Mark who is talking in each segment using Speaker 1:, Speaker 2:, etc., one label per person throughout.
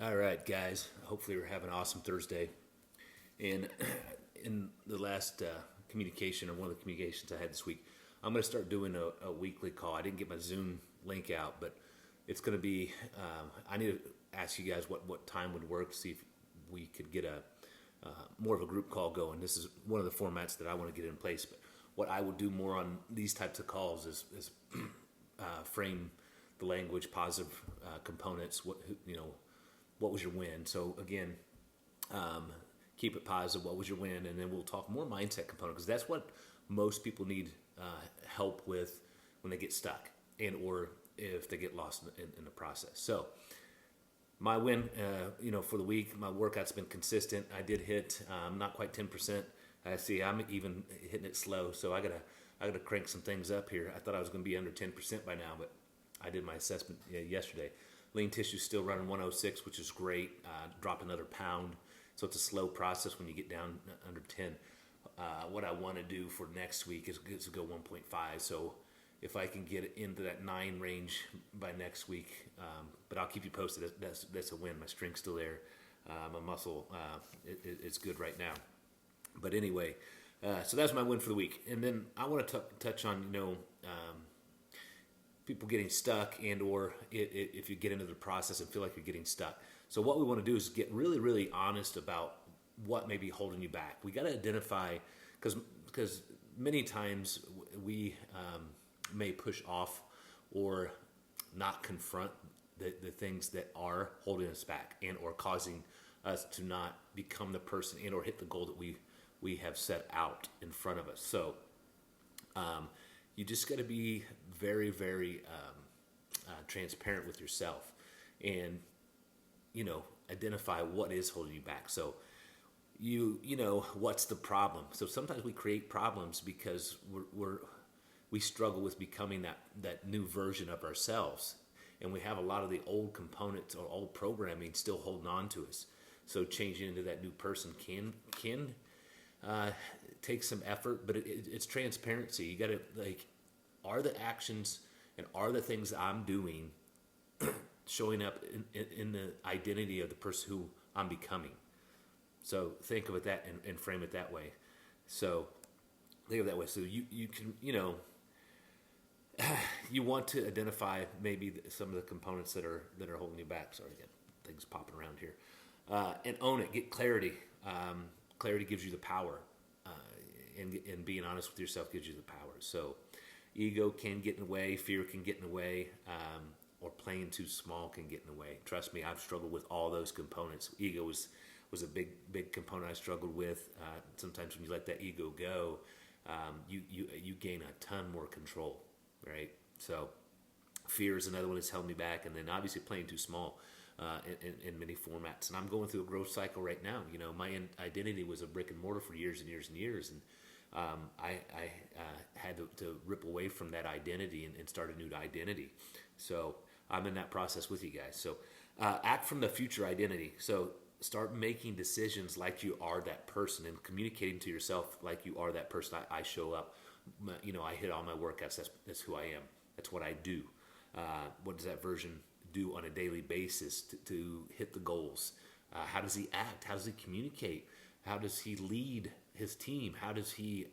Speaker 1: All right, guys. Hopefully, we're having an awesome Thursday. And in the last communication, or one of the communications I had this week, I'm going to start doing a weekly call. I didn't get my Zoom link out, but it's going to be. I need to ask you guys what time would work. See if we could get more of a group call going. This is one of the formats that I want to get in place. But what I will do more on these types of calls is frame the language, positive components. What was your win? So again, keep it positive. What was your win? And then we'll talk more mindset component because that's what most people need help with when they get stuck and or if they get lost in the process. So my win, for the week, my workout's been consistent. I did hit not quite 10%. I see I'm even hitting it slow, so I gotta crank some things up here. I thought I was going to be under 10% by now, but I did my assessment yesterday. Lean tissue still running 106, which is great. Drop another pound. So it's a slow process when you get down under 10. What I want to do for next week is to go 1.5. So if I can get into that 9 range by next week, but I'll keep you posted. That's a win. My strength's still there. My muscle it's good right now. But anyway, so that's my win for the week. And then I want to touch on, people getting stuck and or if you get into the process and feel like you're getting stuck. So what we want to do is get really, really honest about what may be holding you back. We got to identify, because many times we may push off or not confront the things that are holding us back and or causing us to not become the person and or hit the goal that we have set out in front of us. So you just got to be very, very transparent with yourself and, identify what is holding you back. So what's the problem? So sometimes we create problems because we struggle with becoming that new version of ourselves. And we have a lot of the old components or old programming still holding on to us. So changing into that new person can take some effort, but it's transparency. You got to are the actions and are the things I'm doing showing up in the identity of the person who I'm becoming? So think of it and frame it that way. So think of it that way. So you can you want to identify maybe some of the components that are holding you back. Sorry, again, things popping around here, and own it. Get clarity. Clarity gives you the power, and being honest with yourself gives you the power. So ego can get in the way, fear can get in the way, or playing too small can get in the way. Trust me, I've struggled with all those components. Ego was a big component I struggled with. Sometimes when you let that ego go, you gain a ton more control, right? So fear is another one that's held me back, and then obviously playing too small. In many formats, and I'm going through a growth cycle right now. My identity was a brick and mortar for years and years and years, and I had to rip away from that identity and start a new identity. So I'm in that process with you guys. So act from the future identity. So start making decisions like you are that person and communicating to yourself like you are that person. I show up. I hit all my workouts. That's who I am. That's what I do. What does that version do on a daily basis to hit the goals? How does he act? How does he communicate? How does he lead his team? How does he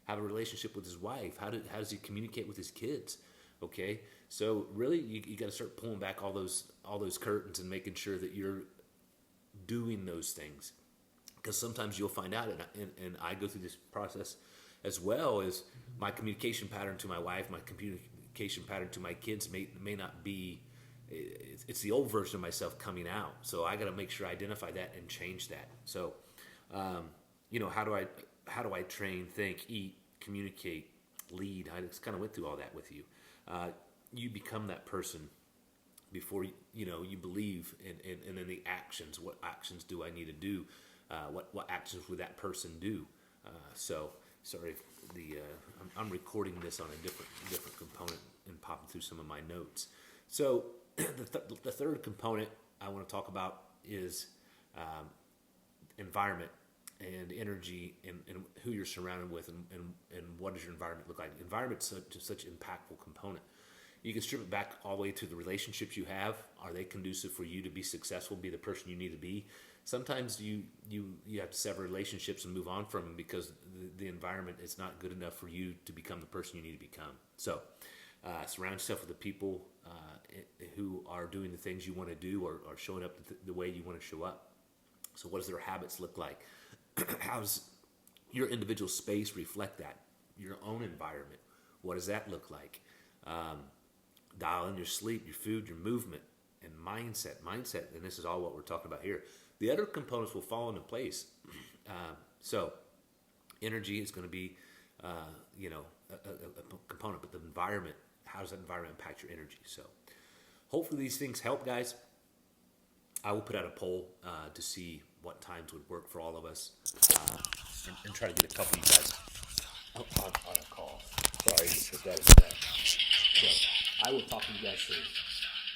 Speaker 1: have a relationship with his wife? How does he communicate with his kids? Okay, so really you got to start pulling back all those curtains and making sure that you're doing those things, because sometimes you'll find out, and I go through this process as well, as my communication pattern to my wife, my communication pattern to my kids may not be. It's the old version of myself coming out. So I got to make sure I identify that and change that. So, how do I train, think, eat, communicate, lead? I just kind of went through all that with you. You become that person before you believe, and then the actions. What actions do I need to do? What actions would that person do? So sorry, I'm recording this on a different component and popping through some of my notes. So the third component I want to talk about is environment and energy and who you're surrounded with and what does your environment look like. Environment's such an impactful component. You can strip it back all the way to the relationships you have. Are they conducive for you to be successful, be the person you need to be? Sometimes you have to sever relationships and move on from them because the environment is not good enough for you to become the person you need to become. So surround yourself with the people who are doing the things you want to do or showing up the way you want to show up. So what does their habits look like? How does your individual space reflect that? Your own environment, what does that look like? Dial in your sleep, your food, your movement, and mindset. Mindset, and this is all what we're talking about here. The other components will fall into place. So energy is going to be, a component, but the environment, how does that environment impact your energy? So hopefully these things help, guys. I will put out a poll to see what times would work for all of us and try to get a couple of you guys on a call. Sorry, but that is that. So I will talk to you guys soon.